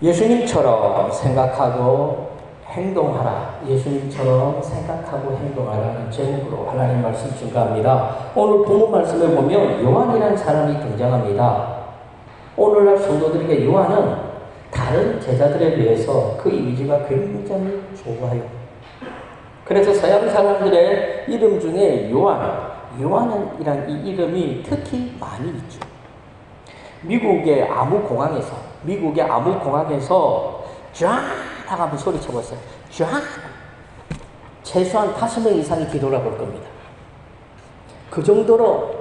예수님처럼 생각하고 행동하라. 예수님처럼 생각하고 행동하라는 제목으로 하나님 말씀 증거합니다. 오늘 본문 말씀을 보면 요한이라는 사람이 등장합니다. 오늘날 성도들에게 요한은 다른 제자들에 비해서 그 이미지가 굉장히 좋아요. 그래서 서양 사람들의 이름 중에 요한이라는 이 이름이 특히 많이 있죠. 미국의 아무공항에서 쫙 한번 소리쳐보세요. 쫙! 최소한 5명 이상이 뒤돌아볼 겁니다. 그 정도로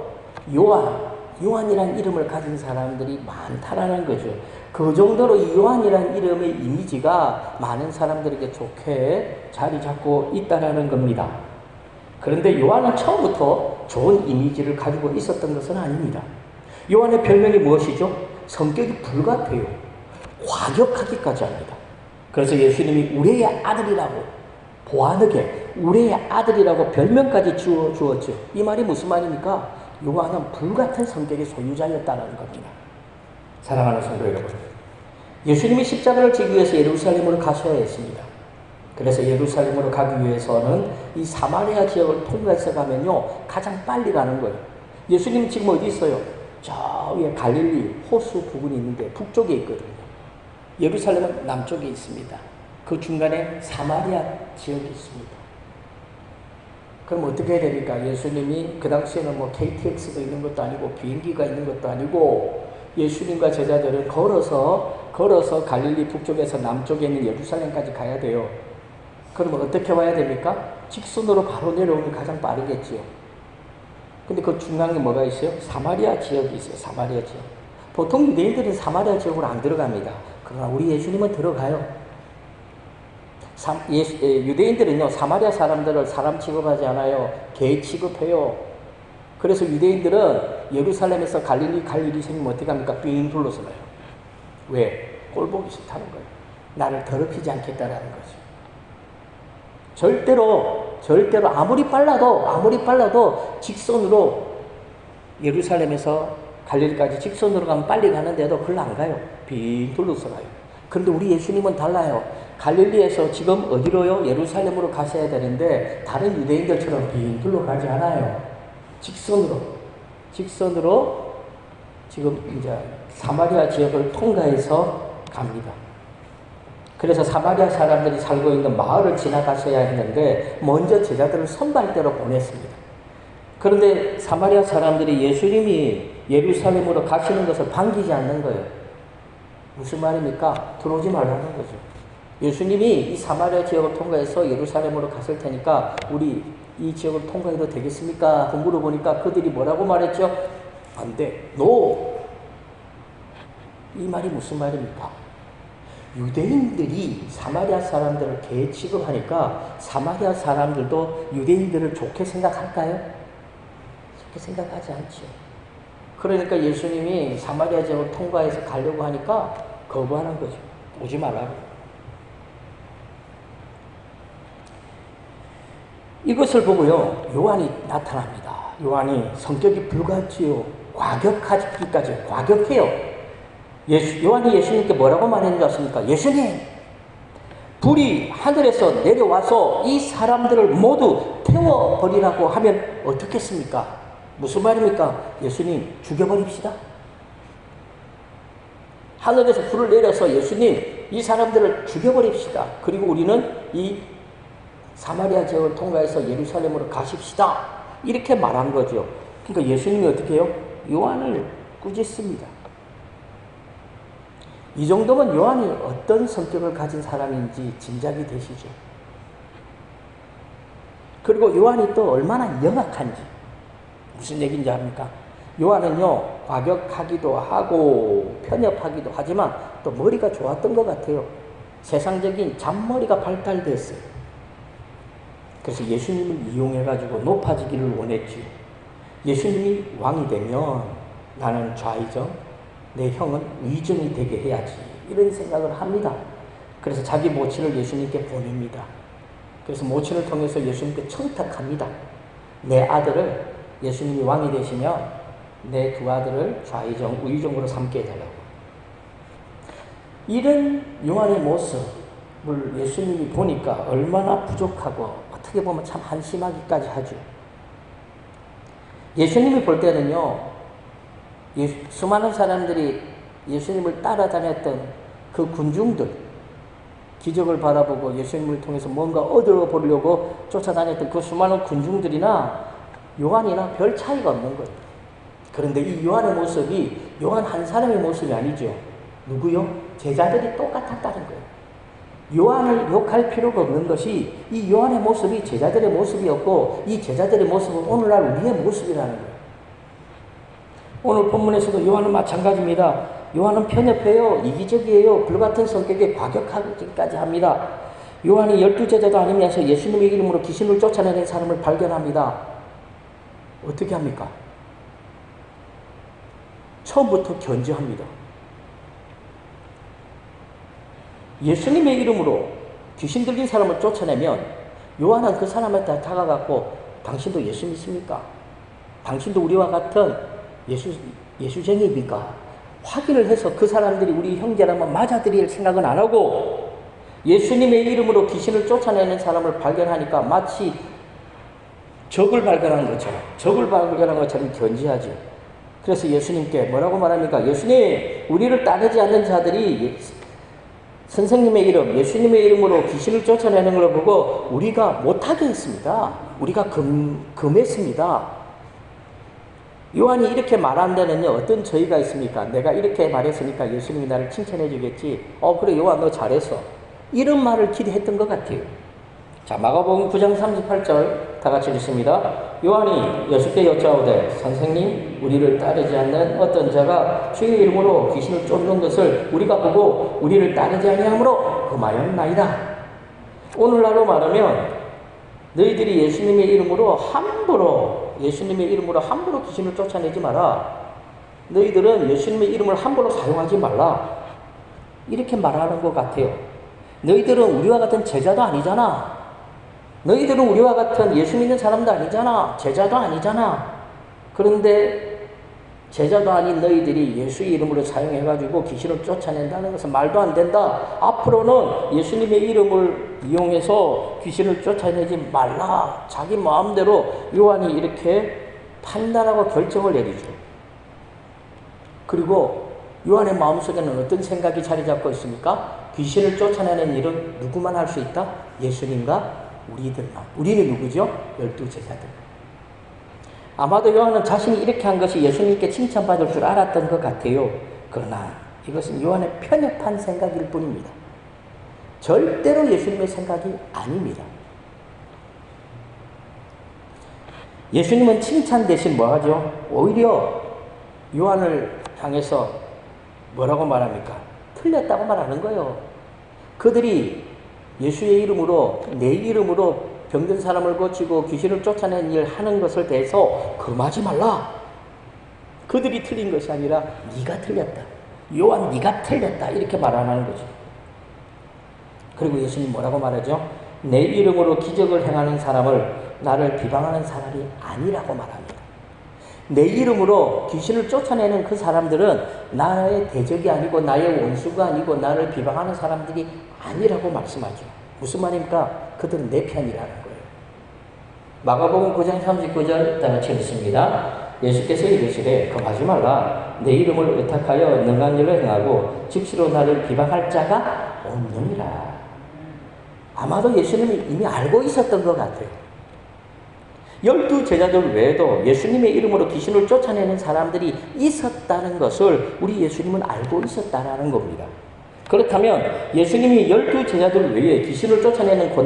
요한이라는 이름을 가진 사람들이 많다라는 거죠. 그 정도로 요한이라는 이름의 이미지가 많은 사람들에게 좋게 자리 잡고 있다라는 겁니다. 그런데 요한은 처음부터 좋은 이미지를 가지고 있었던 것은 아닙니다. 요한의 별명이 무엇이죠? 성격이 불같아요. 과격하기까지 합니다. 그래서 예수님이 우리의 아들이라고 보아하게 우리의 아들이라고 별명까지 주었죠. 이 말이 무슨 말입니까? 요한은 불같은 성격의 소유자였다는 겁니다. 사랑하는 성도 여러분, 예수님이 십자가를 지기 위해서 예루살렘으로 가셔야 했습니다. 그래서 예루살렘으로 가기 위해서는 이 사마리아 지역을 통과해서 가면요 가장 빨리 가는 거예요. 예수님 지금 어디 있어요? 저 위에 갈릴리 호수 부근이 있는데 북쪽에 있거든요. 예루살렘은 남쪽에 있습니다. 그 중간에 사마리아 지역이 있습니다. 그럼 어떻게 해야 됩니까? 예수님이 그 당시에는 뭐 KTX도 있는 것도 아니고 비행기가 있는 것도 아니고 예수님과 제자들은 걸어서 갈릴리 북쪽에서 남쪽에 있는 예루살렘까지 가야 돼요. 그러면 어떻게 와야 됩니까? 직선으로 바로 내려오면 가장 빠르겠지요. 근데 그 중간에 뭐가 있어요? 사마리아 지역이 있어요. 사마리아 지역. 보통 유대인들은 사마리아 지역으로 안 들어갑니다. 그러나 우리 예수님은 들어가요. 유대인들은요, 사마리아 사람들을 사람 취급하지 않아요. 개 취급해요. 그래서 유대인들은 예루살렘에서 갈릴리 생기면 어떻게 합니까? 삥 둘러서 가요. 왜? 꼴보기 싫다는 거예요. 나를 더럽히지 않겠다라는 거죠. 절대로 아무리 빨라도 직선으로 예루살렘에서 갈릴리까지 직선으로 가면 빨리 가는데도 그걸로 안 가요. 빙 둘러서 가요. 그런데 우리 예수님은 달라요. 갈릴리에서 지금 어디로요? 예루살렘으로 가셔야 되는데 다른 유대인들처럼 빙 둘러 가지 않아요. 직선으로 지금 이제 사마리아 지역을 통과해서 갑니다. 그래서 사마리아 사람들이 살고 있는 마을을 지나가셔야 했는데 먼저 제자들을 선발대로 보냈습니다. 그런데 사마리아 사람들이 예수님이 예루살렘으로 가시는 것을 반기지 않는 거예요. 무슨 말입니까? 들어오지 말라는 거죠. 예수님이 이 사마리아 지역을 통과해서 예루살렘으로 갔을 테니까 우리 이 지역을 통과해도 되겠습니까? 그 물어보니까 그들이 뭐라고 말했죠? 안 돼. NO! 이 말이 무슨 말입니까? 유대인들이 사마리아 사람들을 개 취급하니까 사마리아 사람들도 유대인들을 좋게 생각할까요? 좋게 생각하지 않죠. 그러니까 예수님이 사마리아 지역을 통과해서 가려고 하니까 거부하는 거죠. 오지 말라고. 이것을 보고요, 요한이 나타납니다. 요한이 성격이 불같지요. 과격하기까지 과격해요. 요한이 예수님께 뭐라고 말했는지 아십니까? 예수님, 불이 하늘에서 내려와서 이 사람들을 모두 태워버리라고 하면 어떻겠습니까? 무슨 말입니까? 예수님, 죽여버립시다. 하늘에서 불을 내려서 예수님, 이 사람들을 죽여버립시다. 그리고 우리는 이 사마리아 지역을 통과해서 예루살렘으로 가십시다. 이렇게 말한 거죠. 그러니까 예수님이 어떻게 해요? 요한을 꾸짖습니다. 이 정도면 요한이 어떤 성격을 가진 사람인지 짐작이 되시죠. 그리고 요한이 또 얼마나 영악한지 무슨 얘기인지 압니까? 요한은요, 과격하기도 하고 편협하기도 하지만 또 머리가 좋았던 것 같아요. 세상적인 잔머리가 발달됐어요. 그래서 예수님을 이용해가지고 높아지기를 원했지. 예수님이 왕이 되면 나는 좌의정, 내 형은 위정이 되게 해야지. 이런 생각을 합니다. 그래서 자기 모친을 예수님께 보냅니다. 그래서 모친을 통해서 예수님께 청탁합니다. 내 아들을 예수님이 왕이 되시면 내 두 아들을 좌의정, 우의정으로 삼게 해달라고. 이런 요한의 모습을 예수님이 보니까 얼마나 부족하고 어떻게 보면 참 한심하기까지 하죠. 예수님이 볼 때는요, 수많은 사람들이 예수님을 따라다녔던 그 군중들, 기적을 바라보고 예수님을 통해서 뭔가 얻어보려고 쫓아다녔던 그 수많은 군중들이나 요한이나 별 차이가 없는 거예요. 그런데 이 요한의 모습이 요한 한 사람의 모습이 아니죠. 누구요? 제자들이 똑같았다는 거예요. 요한을 욕할 필요가 없는 것이 이 요한의 모습이 제자들의 모습이었고 이 제자들의 모습은 오늘날 우리의 모습이라는 거예요. 오늘 본문에서도 요한은 마찬가지입니다. 요한은 편협해요. 이기적이에요. 불같은 성격에 과격하기까지 합니다. 요한이 12제자도 아니면서 예수님의 이름으로 귀신을 쫓아내는 사람을 발견합니다. 어떻게 합니까? 처음부터 견제합니다. 예수님의 이름으로 귀신 들린 사람을 쫓아내면 요한은 그 사람한테 다가가고 당신도 예수 믿습니까? 당신도 우리와 같은 예수쟁이입니까? 확인을 해서 그 사람들이 우리 형제라면 맞아들일 생각은 안 하고 예수님의 이름으로 귀신을 쫓아내는 사람을 발견하니까 마치 적을 발견한 것처럼 견지하죠. 그래서 예수님께 뭐라고 말합니까? 예수님, 우리를 따르지 않는 자들이 선생님의 이름, 예수님의 이름으로 귀신을 쫓아내는 걸 보고 우리가 못하게 했습니다. 우리가 금했습니다. 요한이 이렇게 말한 데는요, 어떤 저희가 있습니까? 내가 이렇게 말했으니까 예수님이 나를 칭찬해 주겠지. 그래, 요한 너 잘했어. 이런 말을 기대했던 것 같아요. 자, 마가복음 9장 38절 다 같이 읽습니다. 요한이 예수께 여짜오되 선생님, 우리를 따르지 않는 어떤 자가 주의 이름으로 귀신을 쫓는 것을 우리가 보고 우리를 따르지 아니하므로 금하였나이다. 오늘날로 말하면 너희들이 예수님의 이름으로 함부로 귀신을 쫓아내지 마라. 너희들은 예수님의 이름을 함부로 사용하지 말라. 이렇게 말하는 것 같아요. 너희들은 우리와 같은 제자도 아니잖아. 너희들은 우리와 같은 예수 믿는 사람도 아니잖아. 제자도 아니잖아. 그런데 제자도 아닌 너희들이 예수의 이름으로 사용해가지고 귀신을 쫓아낸다는 것은 말도 안 된다. 앞으로는 예수님의 이름을 이용해서 귀신을 쫓아내지 말라. 자기 마음대로 요한이 이렇게 판단하고 결정을 내리죠. 그리고 요한의 마음속에는 어떤 생각이 자리 잡고 있습니까? 귀신을 쫓아내는 일은 누구만 할 수 있다? 예수님과 우리들만. 우리는 누구죠? 12제자들. 아마도 요한은 자신이 이렇게 한 것이 예수님께 칭찬받을 줄 알았던 것 같아요. 그러나 이것은 요한의 편협한 생각일 뿐입니다. 절대로 예수님의 생각이 아닙니다. 예수님은 칭찬 대신 뭐 하죠? 오히려 요한을 향해서 뭐라고 말합니까? 틀렸다고 말하는 거예요. 그들이 예수의 이름으로, 내 이름으로 병든 사람을 고치고 귀신을 쫓아낸 일 하는 것을 대해서 금하지 말라. 그들이 틀린 것이 아니라 네가 틀렸다. 요한 네가 틀렸다. 이렇게 말 안 하는 거죠. 그리고 예수님 뭐라고 말하죠? 내 이름으로 기적을 행하는 사람을 나를 비방하는 사람이 아니라고 말합니다. 내 이름으로 귀신을 쫓아내는 그 사람들은 나의 대적이 아니고 나의 원수가 아니고 나를 비방하는 사람들이 아니라고 말씀하죠. 무슨 말입니까? 그들은 내 편이라는 거예요. 마가복음 9장 39절 다 같이 읽습니다. 예수께서 이르시되 금하지 말라. 내 이름을 의탁하여 능한 일을 행하고 즉시로 나를 비방할 자가 없느니라. 아마도 예수님이 이미 알고 있었던 것 같아요. 12제자들 외에도 예수님의 이름으로 귀신을 쫓아내는 사람들이 있었다는 것을 우리 예수님은 알고 있었다는 겁니다. 그렇다면 예수님이 12제자들 외에 귀신을 쫓아내는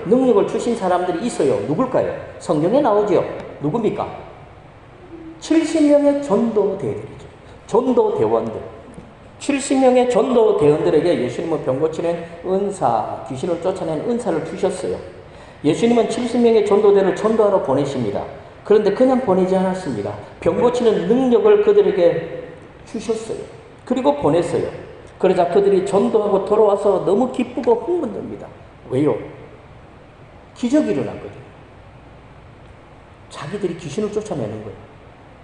능력을 주신 사람들이 있어요. 누굴까요? 성경에 나오죠. 누굽니까? 70명의 전도대들이죠. 전도대원들. 70명의 전도대원들에게 예수님은 병 고치는 은사, 귀신을 쫓아내는 은사를 주셨어요. 예수님은 70명의 전도대를 전도하러 보내십니다. 그런데 그냥 보내지 않았습니다. 병 고치는 능력을 그들에게 주셨어요. 그리고 보냈어요. 그러자 그들이 전도하고 돌아와서 너무 기쁘고 흥분됩니다. 왜요? 기적이 일어났거든요. 자기들이 귀신을 쫓아내는 거예요.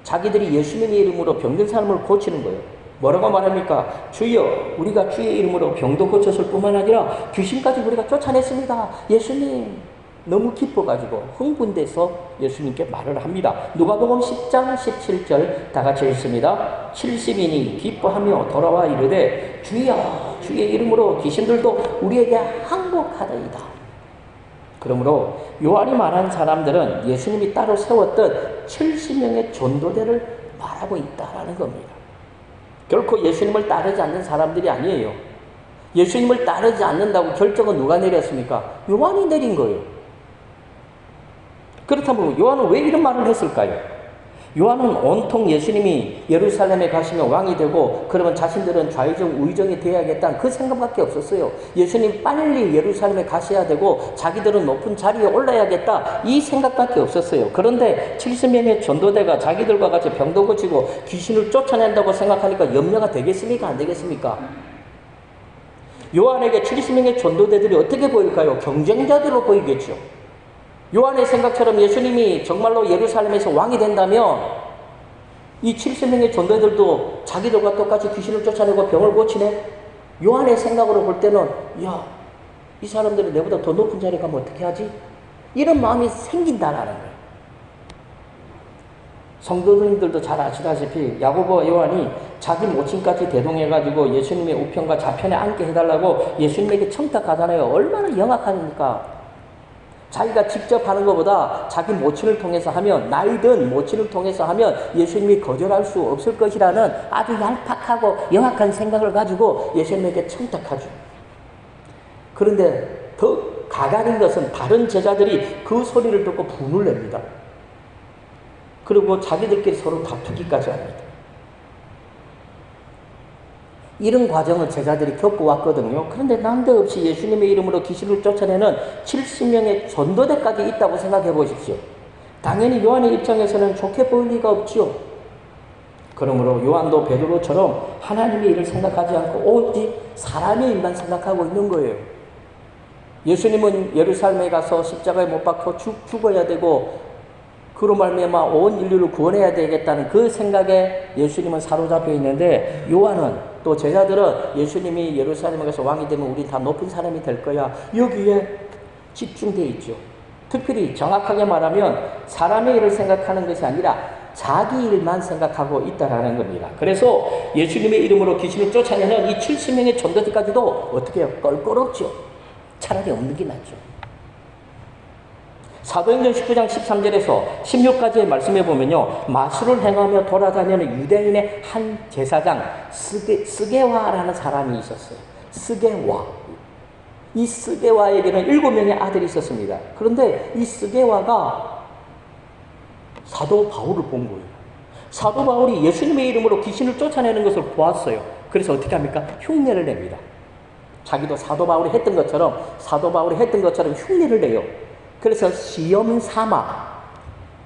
자기들이 예수님의 이름으로 병든 사람을 고치는 거예요. 뭐라고 말합니까? 주여, 우리가 주의 이름으로 병도 고쳤을 뿐만 아니라 귀신까지 우리가 쫓아냈습니다. 예수님, 너무 기뻐가지고 흥분돼서 예수님께 말을 합니다. 누가복음 10장 17절 다 같이 읽습니다. 70인이 기뻐하며 돌아와 이르되 주여, 주의 이름으로 귀신들도 우리에게 항복하더이다. 그러므로 요한이 말한 사람들은 예수님이 따로 세웠던 70명의 전도대를 말하고 있다라는 겁니다. 결코 예수님을 따르지 않는 사람들이 아니에요. 예수님을 따르지 않는다고 결정은 누가 내렸습니까? 요한이 내린 거예요. 그렇다면 요한은 왜 이런 말을 했을까요? 요한은 온통 예수님이 예루살렘에 가시면 왕이 되고 그러면 자신들은 좌의정 우의정이 되어야겠다는 그 생각밖에 없었어요. 예수님 빨리 예루살렘에 가셔야 되고 자기들은 높은 자리에 올라야겠다 이 생각밖에 없었어요. 그런데 70명의 전도대가 자기들과 같이 병도 고치고 귀신을 쫓아낸다고 생각하니까 염려가 되겠습니까? 안 되겠습니까? 요한에게 70명의 전도대들이 어떻게 보일까요? 경쟁자들로 보이겠죠. 요한의 생각처럼 예수님이 정말로 예루살렘에서 왕이 된다면 이 70명의 전도들도 자기들과 똑같이 귀신을 쫓아내고 병을 고치네? 요한의 생각으로 볼 때는 야, 이 사람들은 내보다 더 높은 자리에 가면 어떻게 하지? 이런 마음이 생긴다라는 거예요. 성도님들도 잘 아시다시피 야고보와 요한이 자기 모친까지 대동해가지고 예수님의 우편과 좌편에 앉게 해달라고 예수님에게 청탁하잖아요. 얼마나 영악합니까? 자기가 직접 하는 것보다 자기 모친을 통해서 하면, 나이든 모친을 통해서 하면 예수님이 거절할 수 없을 것이라는 아주 얄팍하고 영악한 생각을 가지고 예수님에게 청탁하죠. 그런데 더 가관인 것은 다른 제자들이 그 소리를 듣고 분을 냅니다. 그리고 자기들끼리 서로 다투기까지 합니다. 이런 과정을 제자들이 겪어왔거든요. 그런데 난데없이 예수님의 이름으로 귀신을 쫓아내는 70명의 전도대까지 있다고 생각해 보십시오. 당연히 요한의 입장에서는 좋게 보일 리가 없지요. 그러므로 요한도 베드로처럼 하나님의 일을 생각하지 않고 오직 사람의 일만 생각하고 있는 거예요. 예수님은 예루살렘에 가서 십자가에 못 박혀 죽어야 되고 그로 말미암아 온 인류를 구원해야 되겠다는 그 생각에 예수님은 사로잡혀 있는데, 요한은 또 제자들은 예수님이 예루살렘에 가서 왕이 되면 우리 다 높은 사람이 될 거야, 여기에 집중되어 있죠. 특별히 정확하게 말하면 사람의 일을 생각하는 것이 아니라 자기 일만 생각하고 있다라는 겁니다. 그래서 예수님의 이름으로 귀신을 쫓아내는 이 70명의 전도들까지도 어떻게 해요? 껄끄럽죠. 차라리 없는 게 낫죠. 사도행전 19장 13절에서 16까지의 말씀해 보면요, 마술을 행하며 돌아다니는 유대인의 한 제사장 스게와라는 사람이 있었어요. 스게와. 이 스게와에게는 7명의 아들이 있었습니다. 그런데 이 스게와가 사도 바울을 본 거예요. 사도 바울이 예수님의 이름으로 귀신을 쫓아내는 것을 보았어요. 그래서 어떻게 합니까? 흉내를 냅니다. 자기도 사도 바울이 했던 것처럼 흉내를 내요. 그래서 시험 삼아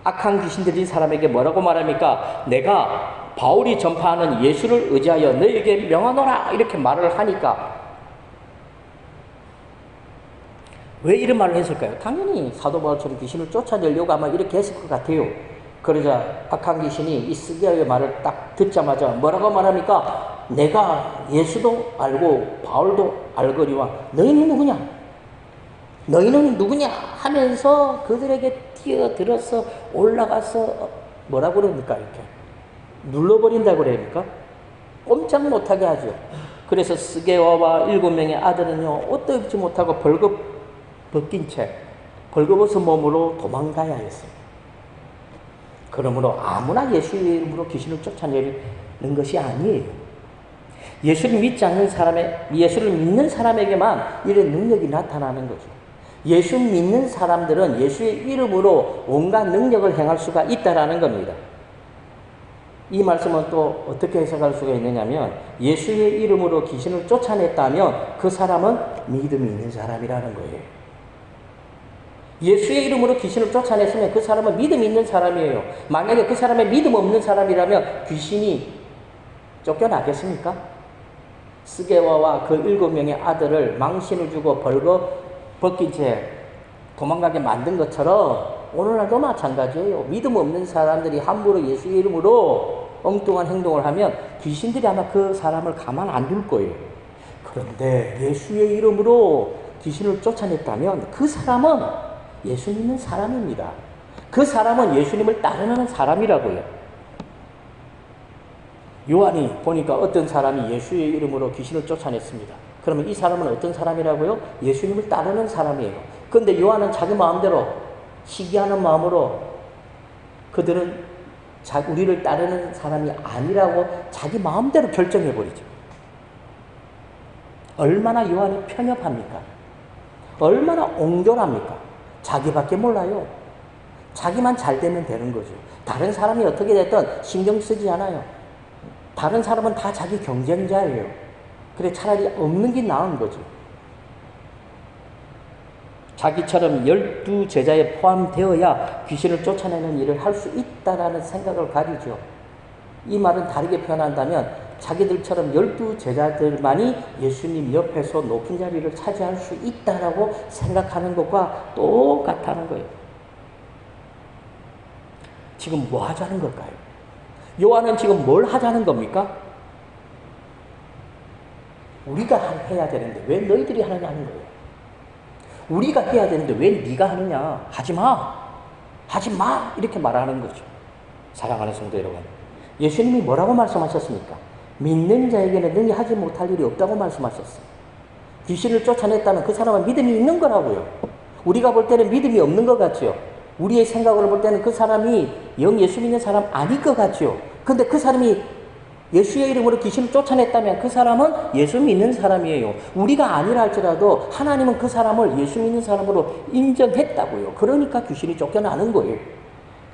악한 귀신 들린 사람에게 뭐라고 말합니까? 내가 바울이 전파하는 예수를 의지하여 너에게 명하노라 이렇게 말을 하니까, 왜 이런 말을 했을까요? 당연히 사도 바울처럼 귀신을 쫓아내려고 아마 이렇게 했을 것 같아요. 그러자 악한 귀신이 이 스게와의 말을 딱 듣자마자 뭐라고 말합니까? 내가 예수도 알고 바울도 알거니와 너희는 누구냐? 너희는 누구냐? 하면서 그들에게 뛰어들어서 올라가서 뭐라고 그럽니까? 이렇게 눌러버린다고 그럽니까? 꼼짝 못하게 하죠. 그래서 스게와와 7명의 아들은요, 옷도 입지 못하고 벌겋 벗긴 채 벌거벗은 몸으로 도망가야 했어요. 그러므로 아무나 예수의 이름으로 귀신을 쫓아내는 것이 아니에요. 예수를 믿지 않는 예수를 믿는 사람에게만 이런 능력이 나타나는 거죠. 예수 믿는 사람들은 예수의 이름으로 온갖 능력을 행할 수가 있다라는 겁니다. 이 말씀은 또 어떻게 해석할 수가 있느냐면, 예수의 이름으로 귀신을 쫓아냈다면 그 사람은 믿음이 있는 사람이라는 거예요. 예수의 이름으로 귀신을 쫓아냈으면 그 사람은 믿음이 있는 사람이에요. 만약에 그 사람의 믿음 없는 사람이라면 귀신이 쫓겨나겠습니까? 스게와와 그 7명의 아들을 망신을 주고 벗긴 채 도망가게 만든 것처럼 오늘날도 마찬가지예요. 믿음 없는 사람들이 함부로 예수의 이름으로 엉뚱한 행동을 하면 귀신들이 아마 그 사람을 가만 안 둘 거예요. 그런데 예수의 이름으로 귀신을 쫓아냈다면 그 사람은 예수 믿는 사람입니다. 그 사람은 예수님을 따르는 사람이라고요. 요한이 보니까 어떤 사람이 예수의 이름으로 귀신을 쫓아냈습니다. 그러면 이 사람은 어떤 사람이라고요? 예수님을 따르는 사람이에요. 그런데 요한은 자기 마음대로 시기하는 마음으로 그들은 우리를 따르는 사람이 아니라고 자기 마음대로 결정해버리죠. 얼마나 요한이 편협합니까? 얼마나 옹졸합니까? 자기밖에 몰라요. 자기만 잘 되면 되는 거죠. 다른 사람이 어떻게 됐든 신경 쓰지 않아요. 다른 사람은 다 자기 경쟁자예요. 그래 차라리 없는 게 나은 거죠. 자기처럼 12제자에 포함되어야 귀신을 쫓아내는 일을 할 수 있다라는 생각을 가지죠. 이 말은 다르게 표현한다면 자기들처럼 12제자들만이 예수님 옆에서 높은 자리를 차지할 수 있다라고 생각하는 것과 똑같다는 거예요. 지금 뭐 하자는 걸까요? 요한은 지금 뭘 하자는 겁니까? 우리가 해야 되는데 왜 너희들이 하느냐는 거예요. 우리가 해야 되는데 왜 네가 하느냐. 하지마. 하지마. 이렇게 말하는 거죠. 사랑하는 성도 여러분. 예수님이 뭐라고 말씀하셨습니까? 믿는 자에게는 능히 하지 못할 일이 없다고 말씀하셨어요. 귀신을 쫓아냈다면 그 사람은 믿음이 있는 거라고요. 우리가 볼 때는 믿음이 없는 것 같죠. 우리의 생각으로 볼 때는 그 사람이 영 예수 믿는 사람 아닐 것 같죠. 근데 그 사람이 예수의 이름으로 귀신을 쫓아냈다면 그 사람은 예수 믿는 사람이에요. 우리가 아니라 할지라도 하나님은 그 사람을 예수 믿는 사람으로 인정했다고요. 그러니까 귀신이 쫓겨나는 거예요.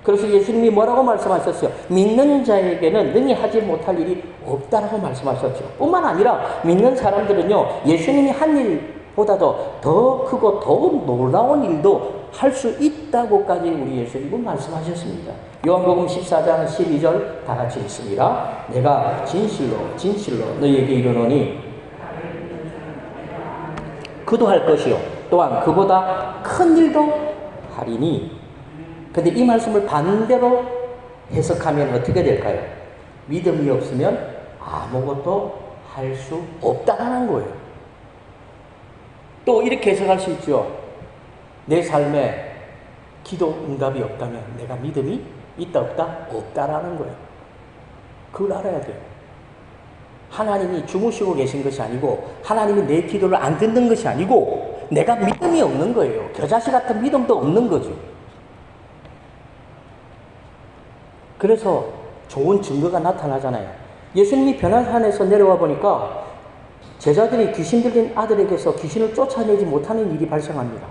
그래서 예수님이 뭐라고 말씀하셨어요? 믿는 자에게는 능히 하지 못할 일이 없다라고 말씀하셨죠. 뿐만 아니라 믿는 사람들은요, 예수님이 한 일보다도 더 크고 더 놀라운 일도 할 수 있다고까지 우리 예수님은 말씀하셨습니다. 요한복음 14장 12절 다 같이 읽습니다. 내가 진실로 진실로 너희에게 이르노니 그도 할 것이요 또한 그보다 큰 일도 하리니. 근데 이 말씀을 반대로 해석하면 어떻게 될까요? 믿음이 없으면 아무것도 할 수 없다는 거예요. 또 이렇게 해석할 수 있죠. 내 삶에 기도 응답이 없다면 내가 믿음이 있다 없다? 없다라는 거예요. 그걸 알아야 돼요. 하나님이 주무시고 계신 것이 아니고 하나님이 내 기도를 안 듣는 것이 아니고 내가 믿음이 없는 거예요. 겨자씨 같은 믿음도 없는 거죠. 그래서 좋은 증거가 나타나잖아요. 예수님이 변화산에서 내려와 보니까 제자들이 귀신 들린 아들에게서 귀신을 쫓아내지 못하는 일이 발생합니다.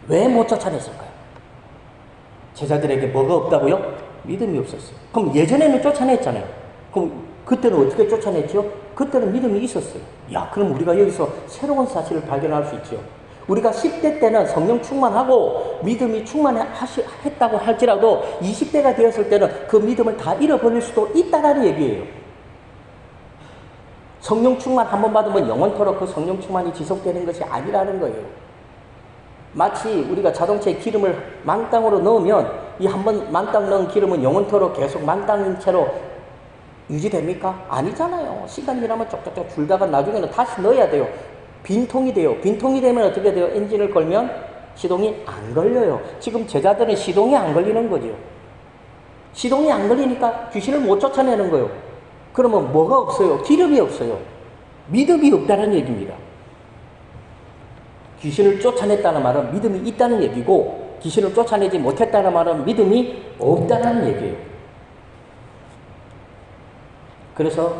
왜 못 쫓아냈을까요? 제자들에게 뭐가 없다고요? 믿음이 없었어요. 그럼 예전에는 쫓아냈잖아요. 그럼 그때는 어떻게 쫓아냈죠? 그때는 믿음이 있었어요. 야, 그럼 우리가 여기서 새로운 사실을 발견할 수 있죠. 우리가 10대 때는 성령 충만하고 믿음이 충만했다고 할지라도 20대가 되었을 때는 그 믿음을 다 잃어버릴 수도 있다는 얘기예요. 성령 충만 한 번 받으면 영원토록 그 성령 충만이 지속되는 것이 아니라는 거예요. 마치 우리가 자동차에 기름을 만땅으로 넣으면 이 한 번 만땅 넣은 기름은 영원토록 계속 만땅인 채로 유지됩니까? 아니잖아요. 시간이 지나면 쪽쪽쪽 줄다가 나중에는 다시 넣어야 돼요. 빈통이 돼요. 빈통이 되면 어떻게 돼요? 엔진을 걸면 시동이 안 걸려요. 지금 제자들은 시동이 안 걸리는 거죠. 시동이 안 걸리니까 귀신을 못 쫓아내는 거예요. 그러면 뭐가 없어요? 기름이 없어요. 믿음이 없다는 얘기입니다. 귀신을 쫓아냈다는 말은 믿음이 있다는 얘기고 귀신을 쫓아내지 못했다는 말은 믿음이 없다는 얘기예요. 그래서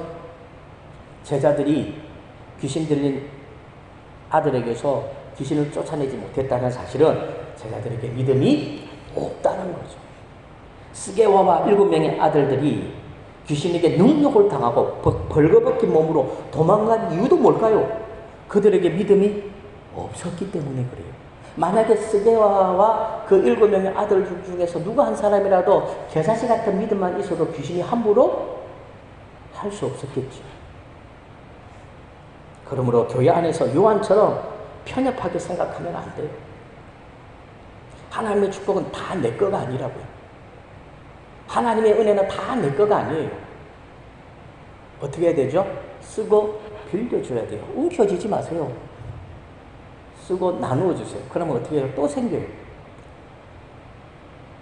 제자들이 귀신 들린 아들에게서 귀신을 쫓아내지 못했다는 사실은 제자들에게 믿음이 없다는 거죠. 스게와와 7명의 아들들이 귀신에게 능력을 당하고 벌거벗긴 몸으로 도망간 이유도 뭘까요? 그들에게 믿음이 없었기 때문에 그래요. 만약에 스게와와 그 7명의 아들 중에서 누구 한 사람이라도 겨자씨 같은 믿음만 있어도 귀신이 함부로 할 수 없었겠죠. 그러므로 교회 안에서 요한처럼 편협하게 생각하면 안 돼요. 하나님의 축복은 다 내 거가 아니라고요. 하나님의 은혜는 다 내 거가 아니에요. 어떻게 해야 되죠? 쓰고 빌려줘야 돼요. 움켜쥐지 마세요. 쓰고 나누어 주세요. 그러면 어떻게 해요? 또 생겨요.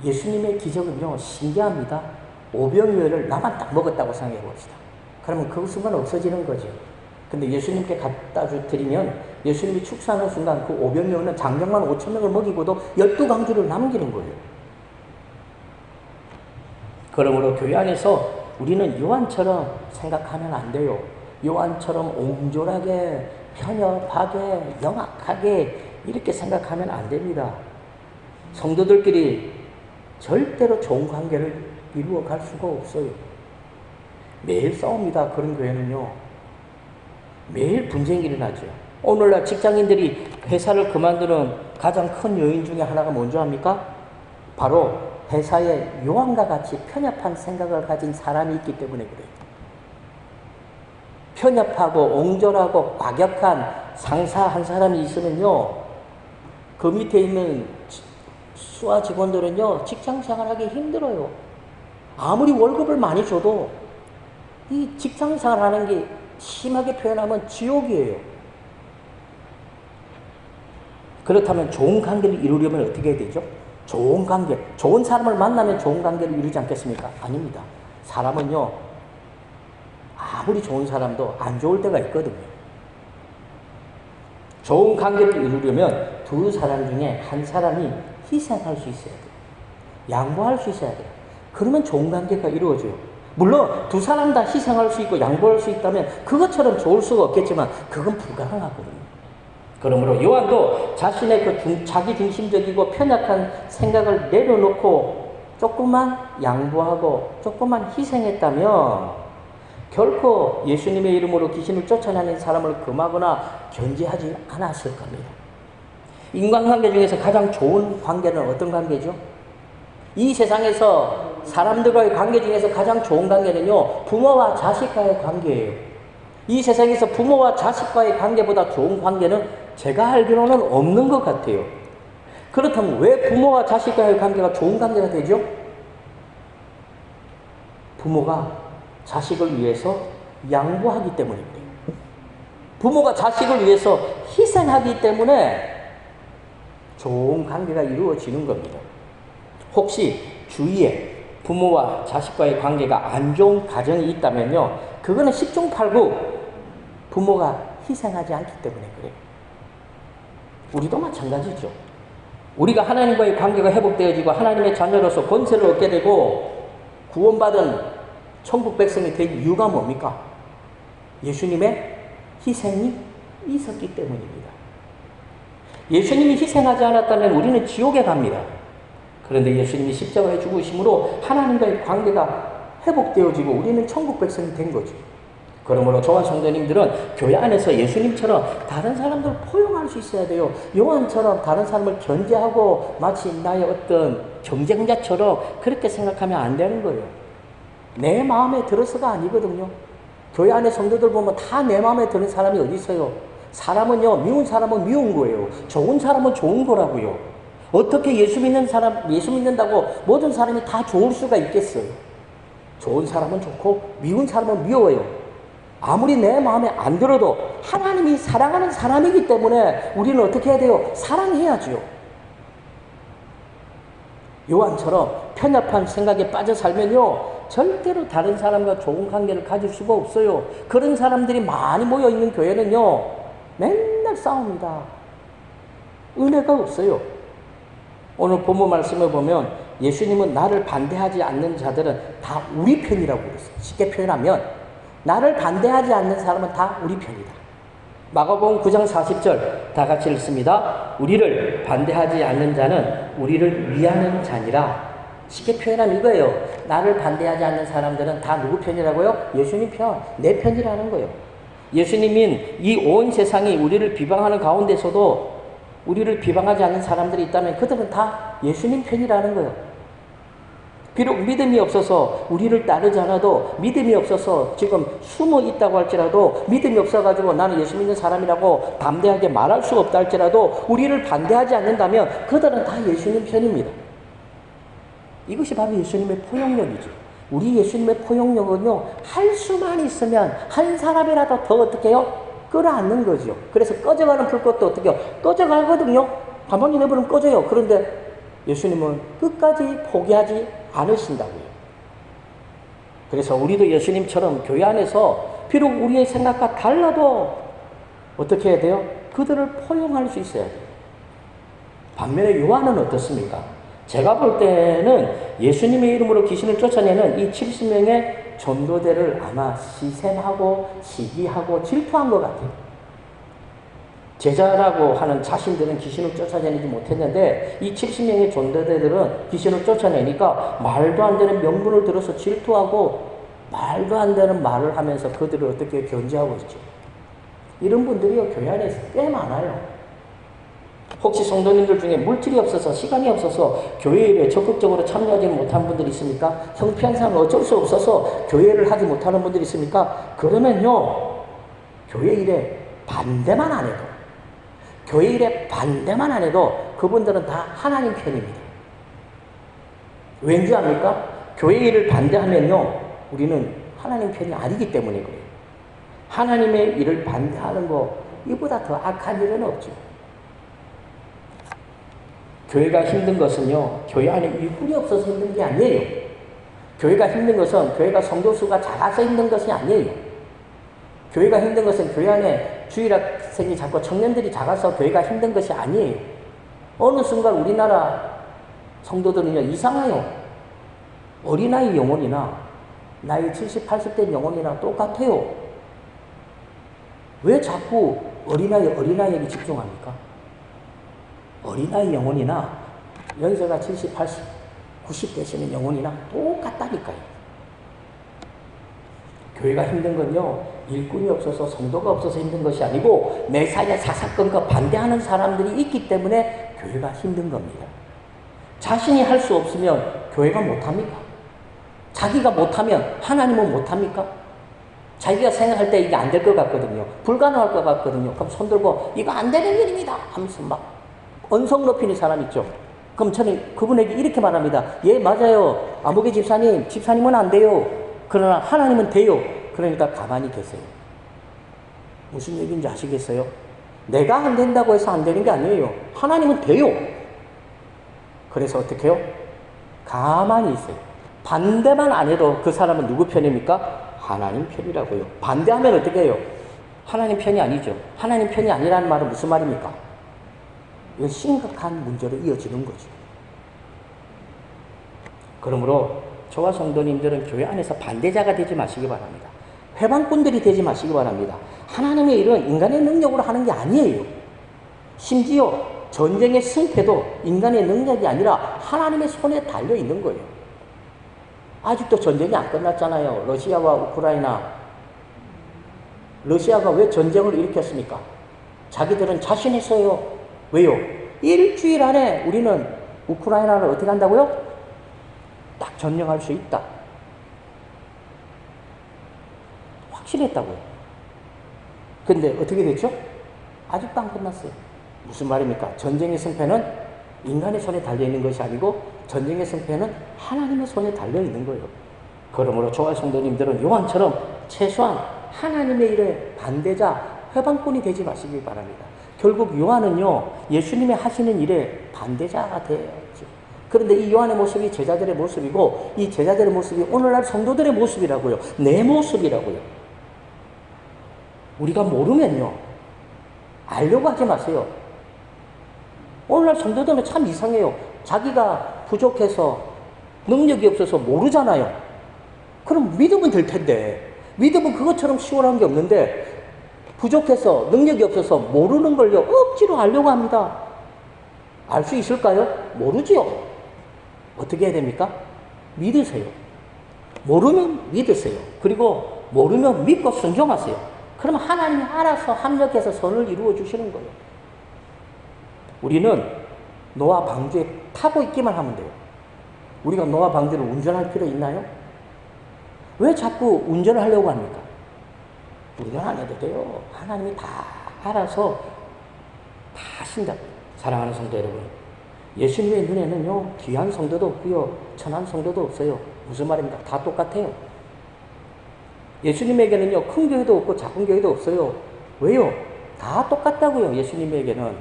예수님의 기적은요, 신기합니다. 오병이어를 나만 딱 먹었다고 생각해 봅시다. 그러면 그 순간 없어지는 거죠. 근데 예수님께 갖다 드리면 예수님이 축사하는 순간 그 오병이어는 장정만 5,000명을 먹이고도 12강주를 남기는 거예요. 그러므로 교회 안에서 우리는 요한처럼 생각하면 안 돼요. 요한처럼 옹졸하게, 편협하게, 영악하게 이렇게 생각하면 안 됩니다. 성도들끼리 절대로 좋은 관계를 이루어 갈 수가 없어요. 매일 싸웁니다. 그런 교회는요. 매일 분쟁이 일어나죠. 오늘날 직장인들이 회사를 그만두는 가장 큰 요인 중에 하나가 뭔지 압니까? 바로 회사에 요한과 같이 편협한 생각을 가진 사람이 있기 때문에 그래요. 편협하고 옹졸하고 과격한 상사 한 사람이 있으면요, 그 밑에 있는 수하 직원들은요, 직장 생활하기 힘들어요. 아무리 월급을 많이 줘도 이 직장 생활하는 게 심하게 표현하면 지옥이에요. 그렇다면 좋은 관계를 이루려면 어떻게 해야 되죠? 좋은 관계, 좋은 사람을 만나면 좋은 관계를 이루지 않겠습니까? 아닙니다. 사람은요, 아무리 좋은 사람도 안 좋을 때가 있거든요. 좋은 관계를 이루려면 두 사람 중에 한 사람이 희생할 수 있어야 돼요. 양보할 수 있어야 돼요. 그러면 좋은 관계가 이루어져요. 물론 두 사람 다 희생할 수 있고 양보할 수 있다면 그것처럼 좋을 수가 없겠지만 그건 불가능하거든요. 그러므로 요한도 자신의 그 자기 중심적이고 편약한 생각을 내려놓고 조금만 양보하고 조금만 희생했다면 결코 예수님의 이름으로 귀신을 쫓아내는 사람을 금하거나 견제하지 않았을 겁니다. 인간관계 중에서 가장 좋은 관계는 어떤 관계죠? 이 세상에서 사람들과의 관계 중에서 가장 좋은 관계는요, 부모와 자식과의 관계예요. 이 세상에서 부모와 자식과의 관계보다 좋은 관계는 제가 알기로는 없는 것 같아요. 그렇다면 왜 부모와 자식과의 관계가 좋은 관계가 되죠? 부모가 자식을 위해서 양보하기 때문에 그래요. 부모가 자식을 위해서 희생하기 때문에 좋은 관계가 이루어지는 겁니다. 혹시 주위에 부모와 자식과의 관계가 안 좋은 가정이 있다면요, 그거는 10중 8구 부모가 희생하지 않기 때문에 그래요. 우리도 마찬가지죠. 우리가 하나님과의 관계가 회복되어지고 하나님의 자녀로서 권세를 얻게 되고 구원받은 천국 백성이 된 이유가 뭡니까? 예수님의 희생이 있었기 때문입니다. 예수님이 희생하지 않았다면 우리는 지옥에 갑니다. 그런데 예수님이 십자가에 죽으심으로 하나님과의 관계가 회복되어지고 우리는 천국 백성이 된 거죠. 그러므로 저와 성도님들은 교회 안에서 예수님처럼 다른 사람들을 포용할 수 있어야 돼요. 요한처럼 다른 사람을 견제하고 마치 나의 어떤 경쟁자처럼 그렇게 생각하면 안 되는 거예요. 내 마음에 들어서가 아니거든요. 교회 안에 성도들 보면 다 내 마음에 드는 사람이 어디 있어요? 사람은요, 미운 사람은 미운 거예요. 좋은 사람은 좋은 거라고요. 어떻게 예수 믿는다고 모든 사람이 다 좋을 수가 있겠어요? 좋은 사람은 좋고 미운 사람은 미워요. 아무리 내 마음에 안 들어도 하나님이 사랑하는 사람이기 때문에 우리는 어떻게 해야 돼요? 사랑해야죠. 요한처럼 편협한 생각에 빠져 살면요, 절대로 다른 사람과 좋은 관계를 가질 수가 없어요. 그런 사람들이 많이 모여있는 교회는요, 맨날 싸웁니다. 은혜가 없어요. 오늘 본문 말씀을 보면 예수님은 나를 반대하지 않는 자들은 다 우리 편이라고 그랬어요. 쉽게 표현하면 나를 반대하지 않는 사람은 다 우리 편이다. 마가복음 9장 40절 다 같이 읽습니다. 우리를 반대하지 않는 자는 우리를 위하는 자니라. 쉽게 표현하면 이거예요. 나를 반대하지 않는 사람들은 다 누구 편이라고요? 예수님 편, 내 편이라는 거예요. 예수님인 이 온 세상이 우리를 비방하는 가운데서도 우리를 비방하지 않는 사람들이 있다면 그들은 다 예수님 편이라는 거예요. 비록 믿음이 없어서 우리를 따르지 않아도, 믿음이 없어서 지금 숨어 있다고 할지라도, 믿음이 없어가지고 나는 예수 믿는 사람이라고 담대하게 말할 수 없다 할지라도 우리를 반대하지 않는다면 그들은 다 예수님 편입니다. 이것이 바로 예수님의 포용력이죠. 우리 예수님의 포용력은요, 할 수만 있으면 한 사람이라도 더 어떻게 해요? 끌어안는 거죠. 그래서 꺼져가는 불꽃도 어떻게 해요? 꺼져가거든요. 가만히 내버리면 꺼져요. 그런데 예수님은 끝까지 포기하지 않으신다고요. 그래서 우리도 예수님처럼 교회 안에서 비록 우리의 생각과 달라도 어떻게 해야 돼요? 그들을 포용할 수 있어야 돼요. 반면에 요한은 어떻습니까? 제가 볼 때는 예수님의 이름으로 귀신을 쫓아내는 이 70명의 전도대를 아마 시샘하고 시기하고 질투한 것 같아요. 제자라고 하는 자신들은 귀신을 쫓아내지 못했는데 이 70명의 전도대들은 귀신을 쫓아내니까 말도 안 되는 명분을 들어서 질투하고 말도 안 되는 말을 하면서 그들을 어떻게 견제하고 있죠. 이런 분들이요, 교회 안에 꽤 많아요. 혹시 성도님들 중에 물질이 없어서 시간이 없어서 교회 일에 적극적으로 참여하지 못한 분들이 있습니까? 형편상 어쩔 수 없어서 교회를 하지 못하는 분들이 있습니까? 그러면요, 교회 일에 반대만 안 해도 교회 일에 반대만 안 해도 그분들은 다 하나님 편입니다. 왠지 압니까? 교회 일을 반대하면요, 우리는 하나님 편이 아니기 때문에 그래요. 하나님의 일을 반대하는 거 이보다 더 악한 일은 없죠. 교회가 힘든 것은요, 교회 안에 일꾼이 없어서 힘든 게 아니에요. 교회가 힘든 것은 교회가 성도 수가 작아서 힘든 것이 아니에요. 교회가 힘든 것은 교회 안에 주일학생이 작고 청년들이 작아서 교회가 힘든 것이 아니에요. 어느 순간 우리나라 성도들은요, 이상해요. 어린아이 영혼이나 나이 70, 80대 영혼이나 똑같아요. 왜 자꾸 어린아이에게 집중합니까? 어린아이 영혼이나 연세가 70, 80, 90 되시는 영혼이나 똑같다니까요. 교회가 힘든 건요, 일꾼이 없어서 성도가 없어서 힘든 것이 아니고 메사야 사사건과 반대하는 사람들이 있기 때문에 교회가 힘든 겁니다. 자신이 할 수 없으면 교회가 못합니까? 자기가 못하면 하나님은 못합니까? 자기가 생각할 때 이게 안 될 것 같거든요. 불가능할 것 같거든요. 그럼 손 들고 이거 안 되는 일입니다 하면서 막 언성 높이는 사람 있죠. 그럼 저는 그분에게 이렇게 말합니다. 예, 맞아요. 아무개 집사님은 안 돼요. 그러나 하나님은 돼요. 그러니까 가만히 계세요. 무슨 얘기인지 아시겠어요? 내가 안 된다고 해서 안 되는 게 아니에요. 하나님은 돼요. 그래서 어떻게 해요? 가만히 있어요. 반대만 안 해도 그 사람은 누구 편입니까? 하나님 편이라고요. 반대하면 어떻게 해요? 하나님 편이 아니죠. 하나님 편이 아니라는 말은 무슨 말입니까? 이건 심각한 문제로 이어지는 거죠. 그러므로 저와 성도님들은 교회 안에서 반대자가 되지 마시기 바랍니다. 회방꾼들이 되지 마시기 바랍니다. 하나님의 일은 인간의 능력으로 하는 게 아니에요. 심지어 전쟁의 승패도 인간의 능력이 아니라 하나님의 손에 달려 있는 거예요. 아직도 전쟁이 안 끝났잖아요. 러시아와 우크라이나. 러시아가 왜 전쟁을 일으켰습니까? 자기들은 자신했어요. 왜요? 일주일 안에 우리는 우크라이나를 어떻게 한다고요? 딱 점령할 수 있다. 확실했다고요. 근데 어떻게 됐죠? 아직도 안 끝났어요. 무슨 말입니까? 전쟁의 승패는 인간의 손에 달려있는 것이 아니고 전쟁의 승패는 하나님의 손에 달려있는 거예요. 그러므로 저와 성도님들은 요한처럼 최소한 하나님의 일에 반대자, 회방꾼이 되지 마시기 바랍니다. 결국 요한은요, 예수님의 하시는 일에 반대자가 되었죠. 그런데 이 요한의 모습이 제자들의 모습이고 이 제자들의 모습이 오늘날 성도들의 모습이라고요. 내 모습이라고요. 우리가 모르면요, 알려고 하지 마세요. 오늘날 성도들은 참 이상해요. 자기가 부족해서 능력이 없어서 모르잖아요. 그럼 믿으면 될 텐데, 믿으면 그것처럼 시원한 게 없는데 부족해서 능력이 없어서 모르는 걸요 억지로 알려고 합니다. 알 수 있을까요? 모르지요. 어떻게 해야 됩니까? 믿으세요. 모르면 믿으세요. 그리고 모르면 믿고 순종하세요. 그러면 하나님이 알아서 합력해서 선을 이루어 주시는 거예요. 우리는 노아 방주에 타고 있기만 하면 돼요. 우리가 노아 방주를 운전할 필요 있나요? 왜 자꾸 운전을 하려고 합니까? 우리는 안 해도 돼요. 하나님이 다 알아서 다 하신다고요. 사랑하는 성도 여러분, 예수님의 눈에는요, 귀한 성도도 없고요, 천한 성도도 없어요. 무슨 말입니까? 다 똑같아요. 예수님에게는요, 큰 교회도 없고 작은 교회도 없어요. 왜요? 다 똑같다고요, 예수님에게는.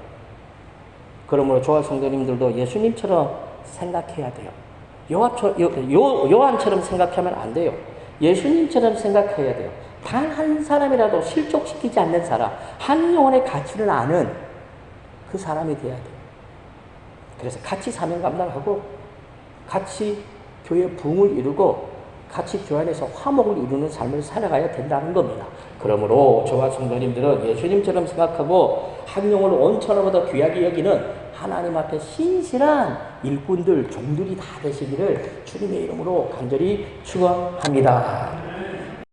그러므로 조화 성도님들도 예수님처럼 생각해야 돼요. 요한처럼 생각하면 안 돼요. 예수님처럼 생각해야 돼요. 단 한 사람이라도 실족시키지 않는 사람, 한 영혼의 가치를 아는 그 사람이 돼야 돼요. 그래서 같이 사명 감당하고 같이 교회 부흥을 이루고 같이 교회 안에서 화목을 이루는 삶을 살아가야 된다는 겁니다. 그러므로 저와 성도님들은 예수님처럼 생각하고 한 영혼을 온천하보다 귀하게 여기는 하나님 앞에 신실한 일꾼들, 종들이 다 되시기를 주님의 이름으로 간절히 축원합니다.